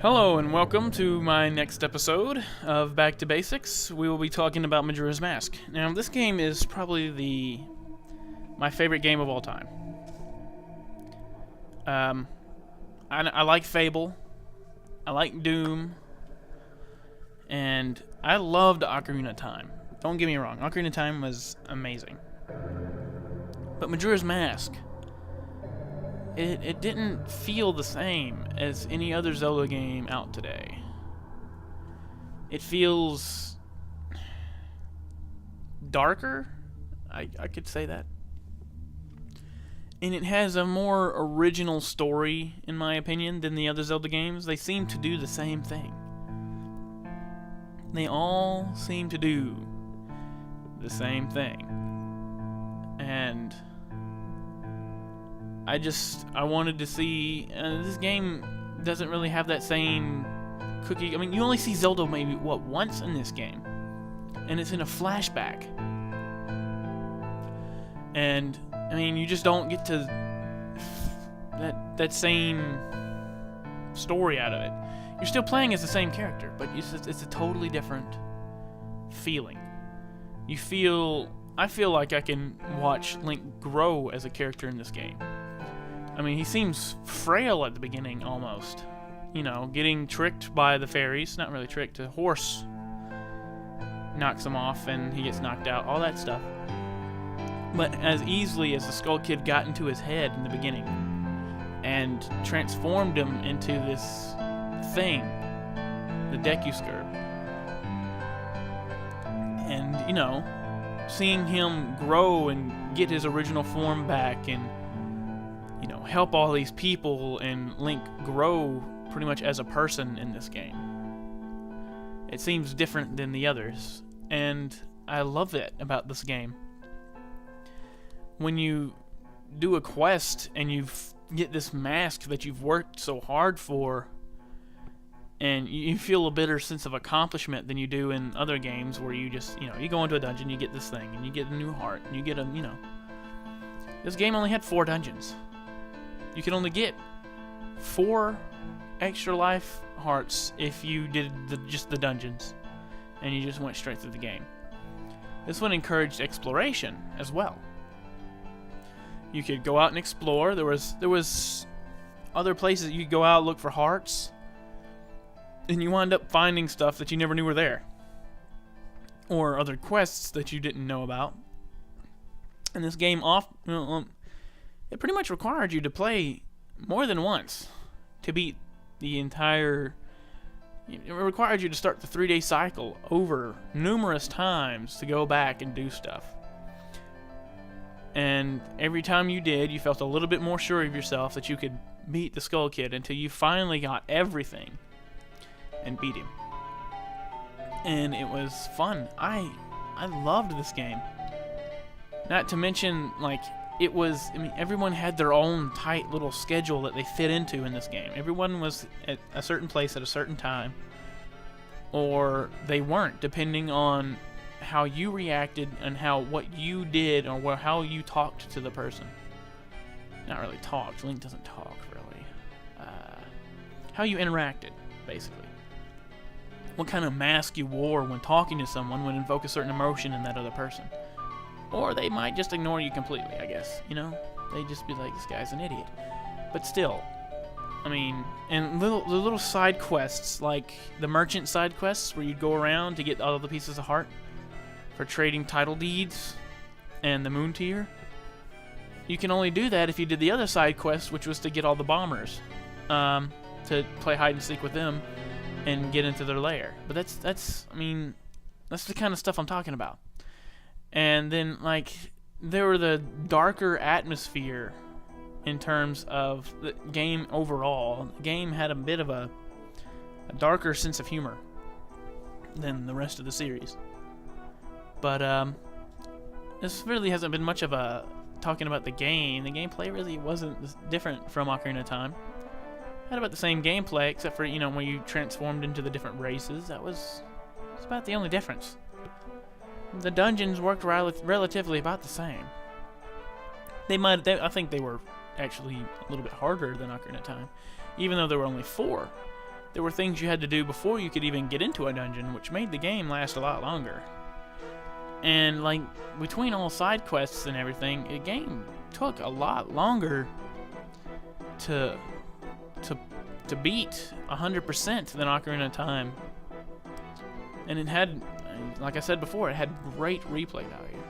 Hello and welcome to my next episode of Back to Basics. We will be talking about Majora's Mask. Now, this game is probably my favorite game of all time. I like Fable, I like Doom, and I loved Ocarina of Time. Don't get me wrong, Ocarina of Time was amazing. But Majora's Mask, it didn't feel the same as any other Zelda game out today. It feels darker, I could say that. And it has a more original story, in my opinion, than the other Zelda games. They seem to do the same thing. They all seem to do the same thing. And I wanted to see, this game doesn't really have that same cookie. I mean, you only see Zelda maybe, once in this game. And it's in a flashback. And, I mean, you just don't get to that same story out of it. You're still playing as the same character, but it's a totally different feeling. I feel like I can watch Link grow as a character in this game. I mean, he seems frail at the beginning, almost. You know, getting tricked by the fairies. Not really tricked. A horse knocks him off and he gets knocked out. All that stuff. But as easily as the Skull Kid got into his head in the beginning and transformed him into this thing, the Deku-Skurb. And, you know, seeing him grow and get his original form back and, you know, help all these people and Link grow pretty much as a person in this game. It seems different than the others, and I love it about this game. When you do a quest and you get this mask that you've worked so hard for, and you feel a better sense of accomplishment than you do in other games where you just, you know, you go into a dungeon, you get this thing, and you get a new heart, and you get a, you know. This game only had 4 dungeons. You can only get 4 extra life hearts if you did just the dungeons, and you just went straight through the game. This one encouraged exploration as well. You could go out and explore. There was other places you could go out, look for hearts, and you wind up finding stuff that you never knew were there, or other quests that you didn't know about. And this game it pretty much required you to play more than once to beat the entire. It required you to start the 3-day cycle over numerous times to go back and do stuff. And every time you did, you felt a little bit more sure of yourself that you could beat the Skull Kid until you finally got everything and beat him. And it was fun. I loved this game. Not to mention, like, everyone had their own tight little schedule that they fit into in this game. Everyone was at a certain place at a certain time, or they weren't, depending on how you reacted and what you did, or how you talked to the person. Not really talked. Link doesn't talk, really. How you interacted, basically. What kind of mask you wore when talking to someone would invoke a certain emotion in that other person. Or they might just ignore you completely, I guess. You know? They'd just be like, this guy's an idiot. But still, I mean, and the little side quests, like the merchant side quests, where you'd go around to get all the pieces of heart for trading title deeds and the moon tier. You can only do that if you did the other side quest, which was to get all the bombers, to play hide and seek with them and get into their lair. But that's the kind of stuff I'm talking about. And then, like, there were the darker atmosphere in terms of the game overall. The game had a bit of a darker sense of humor than the rest of the series. But this really hasn't been much of a talking about the game. The gameplay really wasn't different from Ocarina of Time. Had about the same gameplay, except for, you know, when you transformed into the different races. It's about the only difference. The dungeons worked relatively about the same. I think they were actually a little bit harder than Ocarina of Time, even though there were only 4. there were things you had to do before you could even get into a dungeon, which made the game last a lot longer. And like between all side quests and everything, the game took a lot longer to beat 100% than Ocarina of Time. And it had, like I said before, it had great replay value.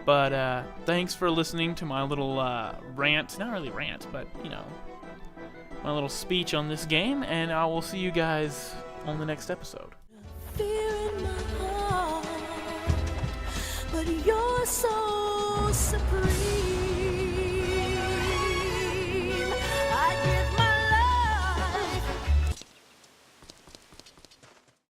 But thanks for listening to my little rant. Not really rant, but, you know, my little speech on this game. And I will see you guys on the next episode. Fear in my heart, but you're so supreme.